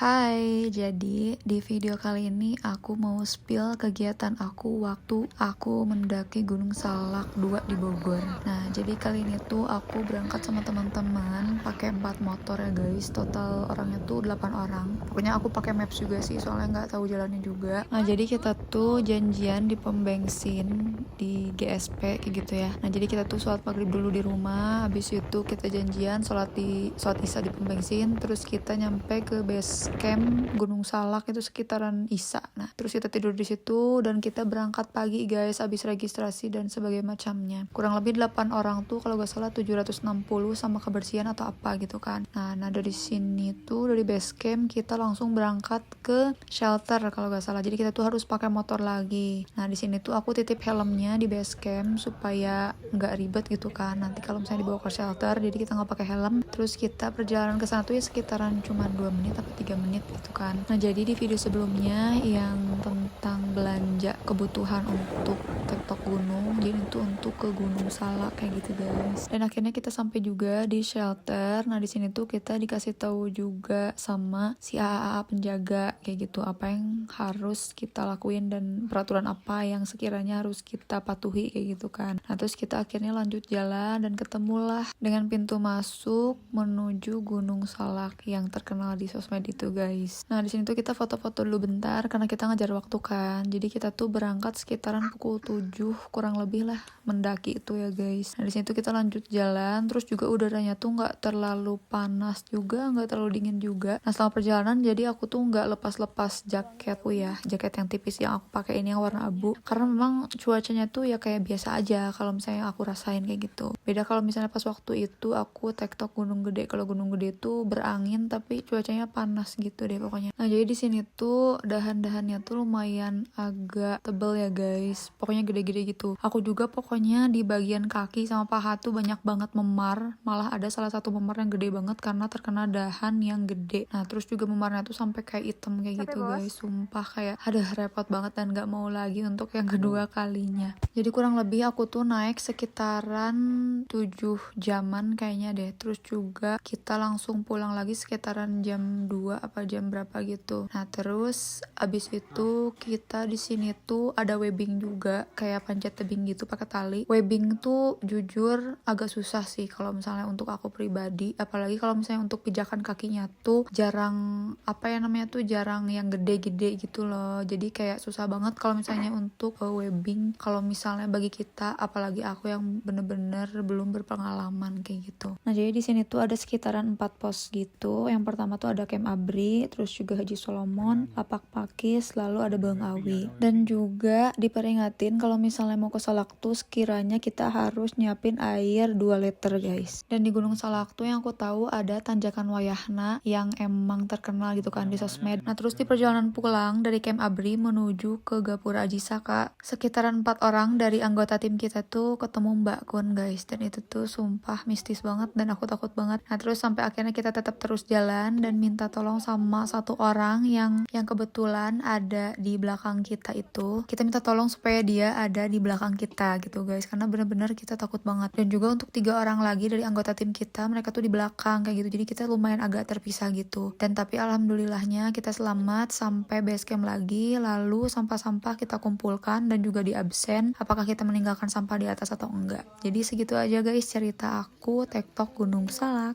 Hai, jadi di video kali ini aku mau spill kegiatan aku waktu aku mendaki Gunung Salak 2 di Bogor. Nah, jadi kali ini tuh aku berangkat sama teman-teman pakai 4 motor ya guys. Total orangnya tuh 8 orang. Pokoknya aku pakai maps juga sih, soalnya nggak tahu jalannya juga. Nah, jadi kita tuh janjian di pom bensin di GSP kayak gitu ya. Nah, jadi kita tuh sholat maghrib dulu di rumah, habis itu kita janjian sholat isya di pom bensin, terus kita nyampe ke base camp Gunung Salak itu sekitaran isya. Nah, terus kita tidur di situ dan kita berangkat pagi guys, habis registrasi dan sebagainya macamnya. Kurang lebih 8 orang tuh kalau gak salah 760 sama kebersihan atau apa gitu kan. Nah dari sini tuh dari base camp kita langsung berangkat ke shelter kalau gak salah. Jadi kita tuh harus pakai motor lagi. Nah, di sini tuh aku titip helmnya di base camp supaya nggak ribet gitu kan. Nanti kalau misalnya dibawa ke shelter, jadi kita nggak pakai helm. Terus kita perjalanan ke sana tuh ya sekitaran cuma 2 menit atau 3 menit gitu kan. Nah, jadi di video sebelumnya yang tentang belanja kebutuhan untuk tektok gunung, jadi itu untuk ke Gunung Salak kayak gitu guys. Dan akhirnya kita sampai juga di shelter. Nah, di sini tuh kita dikasih tahu juga sama si AAA penjaga kayak gitu, apa yang harus kita lakuin dan peraturan apa yang sekiranya harus kita patuhi kayak gitu kan. Nah, terus kita akhirnya lanjut jalan dan ketemulah dengan pintu masuk menuju Gunung Salak yang terkenal di sosmed itu guys. Nah, di sini tuh kita foto-foto dulu bentar karena kita ngejar waktu kan. Jadi kita tuh berangkat sekitaran pukul 7 kurang lebih lah mendaki itu ya guys. Nah, di sini tuh kita lanjut jalan, terus juga udaranya tuh nggak terlalu panas juga, nggak terlalu dingin juga. Nah, selama perjalanan jadi aku tuh nggak lepas-lepas jaketku ya, jaket yang tipis yang aku pakai ini yang warna abu, karena memang cuacanya tuh ya kayak biasa aja kalau misalnya aku rasain kayak gitu. Beda kalau misalnya pas waktu itu aku tektok Gunung Gede. Kalau Gunung Gede tuh berangin tapi cuacanya panas gitu deh pokoknya. Nah, jadi di sini tuh dahan-dahannya tuh lumayan agak tebel ya guys, pokoknya gede-gede gitu. Aku juga pokoknya di bagian kaki sama paha tuh banyak banget memar, malah ada salah satu memar yang gede banget karena terkena dahan yang gede. Nah, terus juga memarnya tuh sampai kayak hitam kayak gitu guys, sumpah kayak aduh repot banget dan gak mau lagi untuk yang kedua kalinya. Jadi kurang lebih aku tuh naik sekitaran 7 jaman kayaknya deh. Terus juga kita langsung pulang lagi sekitaran jam 2 apa jam berapa gitu. Nah, terus abis itu kita di sini tuh ada webbing juga, kayak panjat tebing gitu pakai tali. Webbing tuh jujur agak susah sih kalau misalnya untuk aku pribadi, apalagi kalau misalnya untuk pijakan kakinya tuh jarang jarang yang gede-gede gitu loh. Jadi kayak susah banget kalau misalnya untuk webbing kalau misalnya bagi kita, apalagi aku yang bener-bener belum berpengalaman kayak gitu. Nah, jadi di sini tuh ada sekitaran 4 pos gitu. Yang pertama tuh ada Camp Abri, terus juga Haji Solomon, Lapak Pakis, lalu ada Bangawi. Dan juga diperingatin kalau misalnya mau ke Salak tuh sekiranya kita harus nyiapin air 2 liter guys. Dan di Gunung Salak tuh yang aku tahu ada Tanjakan Wayahna yang emang terkenal gitu kan di sosmed. Nah, terus di perjalanan pulang dari Camp Abri menuju ke Gapura Aji Saka, sekitaran 4 orang dari anggota tim kita tuh ketemu Mbak Kun guys. Dan itu tuh sumpah mistis banget dan aku takut banget. Nah, terus sampai akhirnya kita tetap terus jalan dan minta tolong sama satu orang yang kebetulan ada di belakang kita itu. Kita minta tolong supaya dia ada di belakang kita gitu guys, karena benar-benar kita takut banget. Dan juga untuk 3 orang lagi dari anggota tim kita, mereka tuh di belakang kayak gitu. Jadi kita lumayan agak terpisah gitu. Dan tapi alhamdulillahnya kita selamat sampai base camp lagi. Lalu sampah-sampah kita kumpulkan dan juga di absen apakah kita meninggalkan sampah di atas atau enggak. Jadi segitu aja guys cerita aku tektok Gunung Salak.